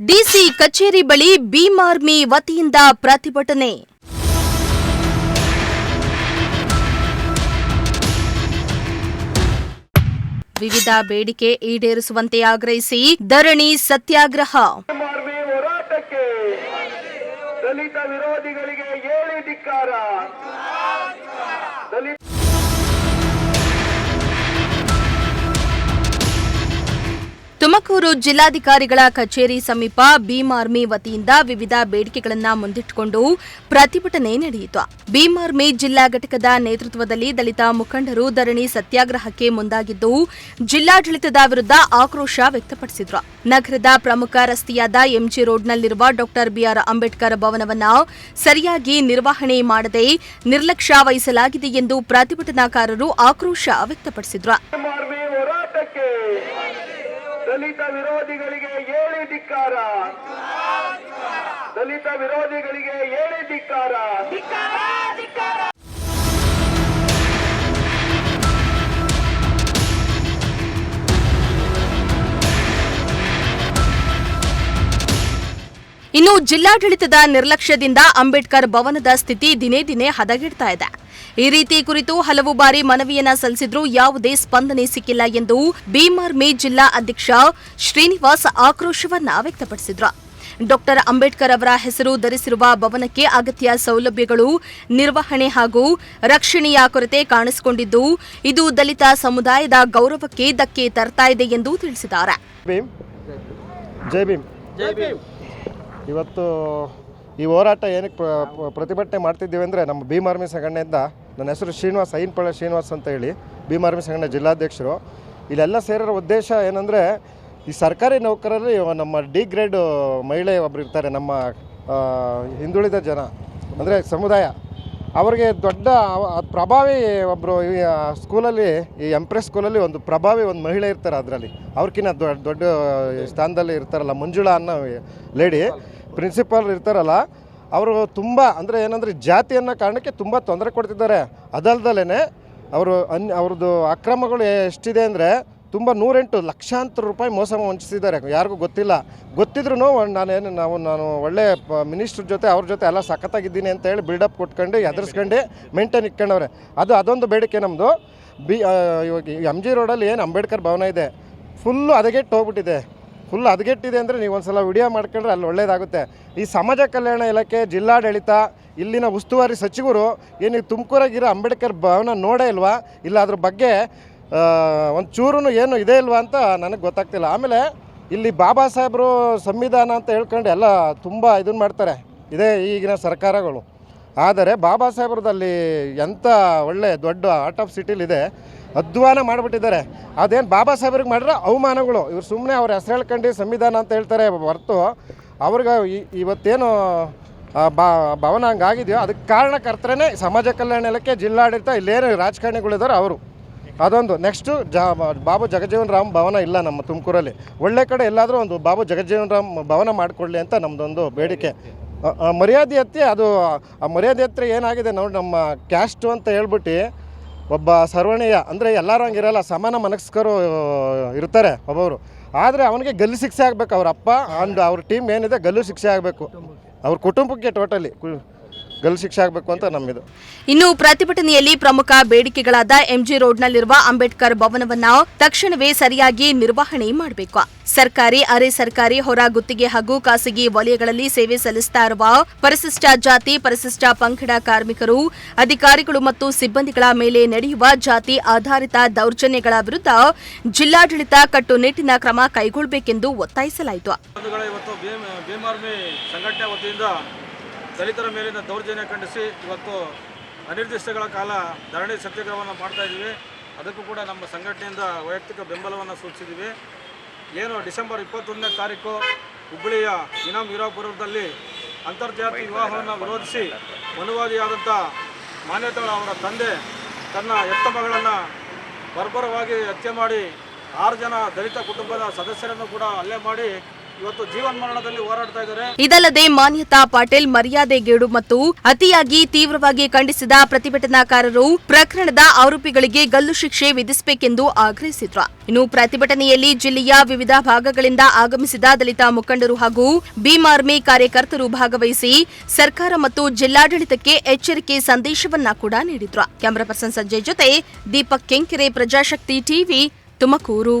DC ಕಚೇರಿ ಬಳಿ Bhim army ವತಿಯಿಂದ ಪ್ರತಿಭಟನೆ. ವಿವಿಧ ಬೇಡಿಕೆ ಈಡೇರಿಸುವಂತೆ ಆಗ್ರಹಿಸಿ ಧರಣಿ ಸತ್ಯಾಗ್ರಹ. ದಲಿತ ವಿರೋಧಿಗಳಿಗೆ ಏಳಿ ಧಿಕ್ಕಾರ. ತುಮಕೂರು ಜಿಲ್ಲಾಧಿಕಾರಿಗಳ ಕಚೇರಿ ಸಮೀಪ ಭೀಮ್ ಆರ್ಮಿ ವತಿಯಿಂದ ವಿವಿಧ ಬೇಡಿಕೆಗಳನ್ನು ಮುಂದಿಟ್ಟುಕೊಂಡು ಪ್ರತಿಭಟನೆ ನಡೆಯಿತು. ಭೀಮ್ ಆರ್ಮಿ ಜಿಲ್ಲಾ ಘಟಕದ ನೇತೃತ್ವದಲ್ಲಿ ದಲಿತ ಮುಖಂಡರು ಧರಣಿ ಸತ್ಯಾಗ್ರಹಕ್ಕೆ ಮುಂದಾಗಿದ್ದು, ಜಿಲ್ಲಾಡಳಿತದ ವಿರುದ್ಧ ಆಕ್ರೋಶ ವ್ಯಕ್ತಪಡಿಸಿದರು. ನಗರದ ಪ್ರಮುಖ ರಸ್ತೆಯಾದ ಎಂಜಿ ರೋಡ್ನಲ್ಲಿರುವ ಡಾ ಬಿಆರ್ ಅಂಬೇಡ್ಕರ್ ಭವನವನ್ನು ಸರಿಯಾಗಿ ನಿರ್ವಹಣೆ ಮಾಡದೆ ನಿರ್ಲಕ್ಷ್ಯ ವಹಿಸಲಾಗಿದೆ ಎಂದು ಪ್ರತಿಭಟನಾಕಾರರು ಆಕ್ರೋಶ ವ್ಯಕ್ತಪಡಿಸಿದರು. ದಲಿತ ವಿರೋಧಿಗಳಿಗೆ ಏಳಿ ಧಿಕ್ಕಾರ. ದಲಿತ ವಿರೋಧಿಗಳಿಗೆ ಏಳಿ ಧಿಕ್ಕಾರ. ಇನ್ನು ಜಿಲ್ಲಾಡಳಿತದ ನಿರ್ಲಕ್ಷ್ಯದಿಂದ ಅಂಬೇಡ್ಕರ್ ಭವನದ ಸ್ಥಿತಿ ದಿನೇ ದಿನೇ ಹದಗೆಡ್ತಾ ಇದೆ. ಈ ರೀತಿ ಕುರಿತು ಹಲವು ಬಾರಿ ಮನವಿಯನ್ನ ಸಲ್ಲಿಸಿದ್ರೂ ಯಾವುದೇ ಸ್ಪಂದನೆ ಸಿಕ್ಕಿಲ್ಲ ಎಂದು ಭೀಮ್ ಆರ್ಮಿ ಜಿಲ್ಲಾ ಅಧ್ಯಕ್ಷ ಶ್ರೀನಿವಾಸ್ ಆಕ್ರೋಶವನ್ನ ವ್ಯಕ್ತಪಡಿಸಿದ್ರು. ಡಾ ಅಂಬೇಡ್ಕರ್ ಅವರ ಹೆಸರು ಧರಿಸಿರುವ ಭವನಕ್ಕೆ ಅಗತ್ಯ ಸೌಲಭ್ಯಗಳು, ನಿರ್ವಹಣೆ ಹಾಗೂ ರಕ್ಷಣೆಯ ಕೊರತೆ ಕಾಣಿಸಿಕೊಂಡಿದ್ದು, ಇದು ದಲಿತ ಸಮುದಾಯದ ಗೌರವಕ್ಕೆ ಧಕ್ಕೆ ತರ್ತಾ ಇದೆ ಎಂದು ತಿಳಿಸಿದ್ದಾರೆ. ಇವತ್ತು ಈ ಹೋರಾಟ ಏನಕ್ಕೆ ಪ್ರತಿಭಟನೆ ಮಾಡ್ತಿದ್ದೀವಿ ಅಂದರೆ, ನಮ್ಮ ಭೀಮ್ ಆರ್ಮಿ ಸಂಘಟನೆಯಿಂದ, ನನ್ನ ಹೆಸರು ಶ್ರೀನಿವಾಸ್, ಐನ್ಪಳ್ಳಿ ಶ್ರೀನಿವಾಸ್ ಅಂತ ಹೇಳಿ, ಭೀಮ್ ಆರ್ಮಿ ಸಂಘಟನೆ ಜಿಲ್ಲಾಧ್ಯಕ್ಷರು. ಇಲ್ಲೆಲ್ಲ ಸೇರಿರೋ ಉದ್ದೇಶ ಏನಂದರೆ, ಈ ಸರ್ಕಾರಿ ನೌಕರರಲ್ಲಿ ನಮ್ಮ ಡಿ ಗ್ರೇಡ್ ಮಹಿಳೆ ಒಬ್ಬರು ಇರ್ತಾರೆ, ನಮ್ಮ ಹಿಂದುಳಿದ ಜನ ಅಂದರೆ ಸಮುದಾಯ, ಅವ್ರಿಗೆ ದೊಡ್ಡ ಪ್ರಭಾವಿ ಒಬ್ಬರು ಈ ಸ್ಕೂಲಲ್ಲಿ, ಈ ಎಂಪ್ರೆಸ್ ಸ್ಕೂಲಲ್ಲಿ ಒಂದು ಪ್ರಭಾವಿ ಒಂದು ಮಹಿಳೆ ಇರ್ತಾರೆ. ಅದರಲ್ಲಿ ಅವ್ರಿಗಿನ್ನ ದೊಡ್ಡ ಸ್ಥಾನದಲ್ಲಿ ಇರ್ತಾರಲ್ಲ, ಮಂಜುಳಾ ಅನ್ನೋ ಲೇಡಿ ಪ್ರಿನ್ಸಿಪಾಲ್ ಇರ್ತಾರಲ್ಲ, ಅವರು ತುಂಬ ಅಂದರೆ ಏನಂದರೆ ಜಾತಿಯನ್ನು ಕಾರಣಕ್ಕೆ ತುಂಬ ತೊಂದರೆ ಕೊಡ್ತಿದ್ದಾರೆ. ಅದಲ್ದಲೇ ಅವ್ರದ್ದು ಅಕ್ರಮಗಳು ಎಷ್ಟಿದೆ ಅಂದರೆ, ತುಂಬ 108 ಲಕ್ಷಾಂತರ ರೂಪಾಯಿ ಮೋಸ ವಂಚಿಸಿದ್ದಾರೆ. ಯಾರಿಗೂ ಗೊತ್ತಿದ್ರೂ ನಾನು ಒಳ್ಳೆ ಮಿನಿಸ್ಟ್ರ್ ಜೊತೆ ಅವ್ರ ಜೊತೆ ಎಲ್ಲ ಸಖತ್ತಾಗಿದ್ದೀನಿ ಅಂತ ಹೇಳಿ ಬಿಲ್ಡಪ್ ಕೊಟ್ಕೊಂಡು ಎದುರಿಸ್ಕೊಂಡು ಮೇಂಟೈನ್ ಇಟ್ಕೊಂಡವ್ರೆ. ಅದೊಂದು ಬೇಡಿಕೆ ನಮ್ಮದು. ಇವಾಗ ಎಮ್ ಜಿ ರೋಡಲ್ಲಿ ಏನು ಅಂಬೇಡ್ಕರ್ ಭವನ ಇದೆ, ಫುಲ್ಲು ಹದಗೆಟ್ಟಿದೆ ಅಂದರೆ ನೀವು ಒಂದು ಸಲ ವಿಡಿಯೋ ಮಾಡ್ಕೊಂಡ್ರೆ ಅಲ್ಲಿ ಒಳ್ಳೇದಾಗುತ್ತೆ. ಈ ಸಮಾಜ ಕಲ್ಯಾಣ ಇಲಾಖೆ, ಜಿಲ್ಲಾಡಳಿತ, ಇಲ್ಲಿನ ಉಸ್ತುವಾರಿ ಸಚಿವರು ಏನು ತುಮಕೂರಾಗಿರೋ ಅಂಬೇಡ್ಕರ್ ಭವನ ನೋಡೇ ಇಲ್ವಾ, ಇಲ್ಲ ಅದ್ರ ಬಗ್ಗೆ ಒಂದು ಚೂರು ಏನು ಇದೆ ಇಲ್ವಾ ಅಂತ ನನಗೆ ಗೊತ್ತಾಗ್ತಿಲ್ಲ. ಆಮೇಲೆ ಇಲ್ಲಿ ಬಾಬಾ ಸಾಹೇಬರು ಸಂವಿಧಾನ ಅಂತ ಹೇಳ್ಕೊಂಡು ಎಲ್ಲ ತುಂಬ ಇದನ್ನು ಮಾಡ್ತಾರೆ, ಇದೇ ಈಗಿನ ಸರ್ಕಾರಗಳು. ಆದರೆ ಬಾಬಾ ಸಾಹೇಬ್ರದಲ್ಲಿ ಎಂಥ ಒಳ್ಳೆ ದೊಡ್ಡ ಆರ್ಟ್ ಆಫ್ ಸಿಟಿಲಿದೆ, ಅಧ್ವಾನ ಮಾಡಿಬಿಟ್ಟಿದ್ದಾರೆ. ಅದೇನು ಬಾಬಾ ಸಾಹೇಬ್ರಿಗೆ ಮಾಡಿದ್ರೆ ಅವಮಾನಗಳು. ಇವ್ರು ಸುಮ್ಮನೆ ಅವ್ರ ಹೆಸರು ಹೇಳ್ಕೊಂಡು ಸಂವಿಧಾನ ಅಂತ ಹೇಳ್ತಾರೆ ಹೊರತು, ಅವ್ರಿಗೆ ಇವತ್ತೇನು ಭವನ ಹಂಗಾಗಿದೆಯೋ ಅದಕ್ಕೆ ಕಾರಣಕರ್ತರೇ ಸಮಾಜ ಕಲ್ಯಾಣ ಇಲಾಖೆ, ಜಿಲ್ಲಾಡಳಿತ, ಇಲ್ಲೇನು ರಾಜಕಾರಣಿಗಳಿದ್ದಾರೆ ಅವರು. ಅದೊಂದು ನೆಕ್ಸ್ಟು ಬಾಬು ಜಗಜೀವನ್ ರಾಮ್ ಭವನ ಇಲ್ಲ ನಮ್ಮ ತುಮಕೂರಲ್ಲಿ. ಒಳ್ಳೆ ಕಡೆ ಎಲ್ಲಾದರೂ ಒಂದು ಬಾಬು ಜಗಜೀವನ್ ರಾಮ್ ಭವನ ಮಾಡಿಕೊಡ್ಲಿ ಅಂತ ನಮ್ಮದೊಂದು ಬೇಡಿಕೆ. ಮರ್ಯಾದೆ ಎತ್ತಿ ಅದು ಆ ಮರ್ಯಾದೆ ಎತ್ತರ ಏನಾಗಿದೆ ನೋಡಿ, ನಮ್ಮ ಕ್ಯಾಸ್ಟು ಅಂತ ಹೇಳ್ಬಿಟ್ಟು ಒಬ್ಬ ಸರ್ವಣೀಯ ಅಂದರೆ ಎಲ್ಲರೂ ಹಂಗಿರಲ್ಲ, ಸಮಾನ ಮನಸ್ಕರು ಇರ್ತಾರೆ ಒಬ್ಬೊಬ್ಬರು. ಆದರೆ ಅವನಿಗೆ ಗಲ್ಲು ಶಿಕ್ಷೆ ಆಗಬೇಕು. ಅವ್ರ ಅಪ್ಪ ಅಂಡ್ ಅವ್ರ ಟೀಮ್ ಏನಿದೆ ಗಲ್ಲು ಶಿಕ್ಷೆ ಆಗಬೇಕು, ಅವ್ರ ಕುಟುಂಬಕ್ಕೆ ಟೋಟಲಿ ಗಲ್ಲು ಶಿಕ್ಷೆ ಆಗಬೇಕು ಅಂತ ನಮ್ಮಿದು. ಇನ್ನು ಪ್ರತಿಭಟನೆಯಲ್ಲಿ ಪ್ರಮುಖ ಬೇಡಿಕೆಗಳಾದ ಎಂಜಿ ರೋಡ್ನಲ್ಲಿರುವ ಅಂಬೇಡ್ಕರ್ ಭವನವನ್ನ ತಕ್ಷಣವೇ ಸರಿಯಾಗಿ ನಿರ್ವಹಣೆ ಮಾಡಬೇಕು. ಸರ್ಕಾರಿ, ಅರೆ ಸರ್ಕಾರಿ, ಹೊರ ಗುತ್ತಿಗೆ ಹಾಗೂ ಖಾಸಗಿ ವಲಯಗಳಲ್ಲಿ ಸೇವೆ ಸಲ್ಲಿಸುತ್ತಾ ಇರುವ ಪರಿಶಿಷ್ಟ ಜಾತಿ, ಪರಿಶಿಷ್ಟ ಪಂಗಡ ಕಾರ್ಮಿಕರು, ಅಧಿಕಾರಿಗಳು ಮತ್ತು ಸಿಬ್ಬಂದಿಗಳ ಮೇಲೆ ನಡೆಯುವ ಜಾತಿ ಆಧಾರಿತ ದೌರ್ಜನ್ಯಗಳ ವಿರುದ್ಧ ಜಿಲ್ಲಾಡಳಿತ ಕಟ್ಟುನಿಟ್ಟಿನ ಕ್ರಮ ಕೈಗೊಳ್ಳಬೇಕೆಂದು ಒತ್ತಾಯಿಸಲಾಯಿತು. ದಲಿತರ ಮೇಲಿನ ದೌರ್ಜನ್ಯ ಖಂಡಿಸಿ ಇವತ್ತು ಅನಿರ್ದಿಷ್ಟಗಳ ಕಾಲ ಧರಣಿ ಸತ್ಯಾಗ್ರಹವನ್ನು ಮಾಡ್ತಾ ಇದ್ದೀವಿ. ಅದಕ್ಕೂ ಕೂಡ ನಮ್ಮ ಸಂಘಟನೆಯಿಂದ ವೈಯಕ್ತಿಕ ಬೆಂಬಲವನ್ನು ಸೂಚಿಸಿದ್ದೀವಿ. ಏನು ಡಿಸೆಂಬರ್ 21ನೇ ತಾರೀಕು ಹುಬ್ಬಳ್ಳಿಯ ಇನಾಮ್ ಹೀರಾಪುರದಲ್ಲಿ ಅಂತರ್ಜಾತಿ ವಿವಾಹವನ್ನು ವಿರೋಧಿಸಿ ಮನುವಾದಿಯಾದಂಥ ಮಾನ್ಯತಾ ಅವರ ತಂದೆ ತನ್ನ ಹೆತ್ತ ಮಗಳನ್ನು ಬರ್ಬರವಾಗಿ ಹತ್ಯೆ ಮಾಡಿ 6 ಜನ ದಲಿತ ಕುಟುಂಬದ ಸದಸ್ಯರನ್ನು ಕೂಡ ಹಲ್ಲೆ ಮಾಡಿ ಇವತ್ತು ಜೀವನ್ಮರಣದಲ್ಲಿ ಹೋರಾಡ್ತಾ ಇದ್ದಾರೆ. ಇದಲ್ಲದೆ ಮಾನ್ಯತಾ ಪಾಟೀಲ್ ಮರ್ಯಾದೆಗೇಡು ಮತ್ತು ಅತಿಯಾಗಿ ತೀವ್ರವಾಗಿ ಖಂಡಿಸಿದ ಪ್ರತಿಭಟನಾಕಾರರು ಪ್ರಕರಣದ ಆರೋಪಿಗಳಿಗೆ ಗಲ್ಲು ಶಿಕ್ಷೆ ವಿಧಿಸಬೇಕೆಂದು ಆಗ್ರಹಿಸಿದ್ರು. ಇನ್ನು ಪ್ರತಿಭಟನೆಯಲ್ಲಿ ಜಿಲ್ಲೆಯ ವಿವಿಧ ಭಾಗಗಳಿಂದ ಆಗಮಿಸಿದ ದಲಿತ ಮುಖಂಡರು ಹಾಗೂ ಭೀಮ್ ಆರ್ಮಿ ಕಾರ್ಯಕರ್ತರು ಭಾಗವಹಿಸಿ ಸರ್ಕಾರ ಮತ್ತು ಜಿಲ್ಲಾಡಳಿತಕ್ಕೆ ಎಚ್ಚರಿಕೆ ಸಂದೇಶವನ್ನ ಕೂಡ ನೀಡಿದ್ರು. ಕ್ಯಾಮರಾ ಪರ್ಸನ್ ಸಂಜಯ್ ಜೊತೆ ದೀಪಕ್ ಕೆಂಕೆರೆ, ಪ್ರಜಾಶಕ್ತಿ ಟಿವಿ, ತುಮಕೂರು.